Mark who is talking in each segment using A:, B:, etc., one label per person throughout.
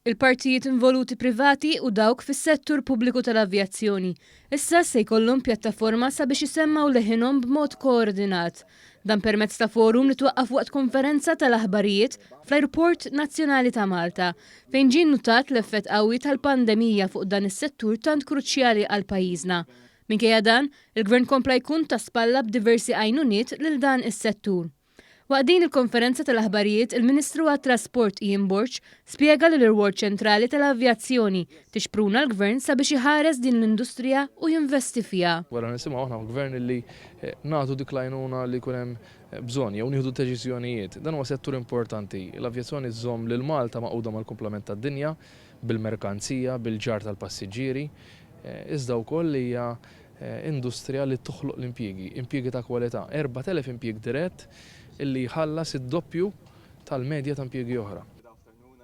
A: Il-partijiet involuti privati u dawk fis-settur pubbliku tal-avjazzjoni. Issa se jkollhom pjattaforma sabiex isemmgħu leħinhom b'mod koordinat. Dan permezz ta' forum li twaqqaf waqt konferenza tal-aħbarjiet fl-Ajruport Nazzjonali ta' Malta, fejn ġie nnutat l-effett qawwi tal-pandemija fuq dan is-settur tant kruċjali għal pajjiżna. Minkejja dan, il-Gvern kompla jkun ta' spalla b'diversi għajnuniet lil dan is-settur. Waqt din il-konferenza tal-aħbarjiet, il-Ministru għat-Trasport Ian Borg spjega l-irwol ċentrali tal-avjazzjoni tixpruna l-Gvern sabiex iħares din l-industrija u jinvesti fiha.
B: Wara nisimgħu aħna l-Gvern li nagħtu dik l-għajnuna li jkun hemm bżonn jew nieħdu deċiżjonijiet. Dan huwa settur importanti. L-avjazzjoni żomm lil Malta maquda mal-kumplament tad-dinja bil-merkanzija, bil-ġar tal-passiġġieri, iżda wkoll hija industrija li toħloq l-impjiegi, impjiegi ta' kwalità, 4,000 impjieg dirett illi jħallas id-doppju tal-medja ta' impjiegi oħra.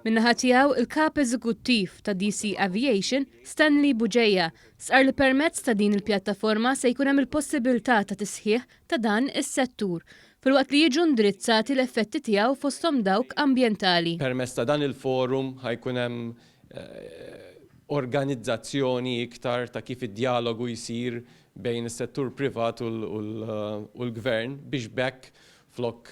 A: Min-naħa tiegħu il-kap eżekuttiv ta' DC Aviation, Stanley Buġejja, sar li permezz ta' din il-pjattaforma se jkun hemm il-possibilità ta' tisħiħ ta' dan is-settur filwaqt li jiġu indirizzati l-effetti tiegħu fosthom dawk ambjentali.
C: Permezz ta' dan il-forum ħajkun hemm organizzazzjoni iktar ta' kif id-dialogu jsir bejn is-settur privat u l-Gvern biex bekk flok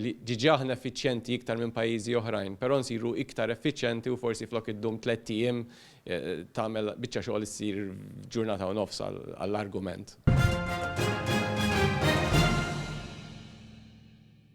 C: li diġà aħna effiċjenti iktar minn pajjiżi oħrajn, però nsiru iktar effiċjenti u forsi flok iddum 3 ijiem tagħmel biċċa xogħol issir ġurnata u nofs għall-argument.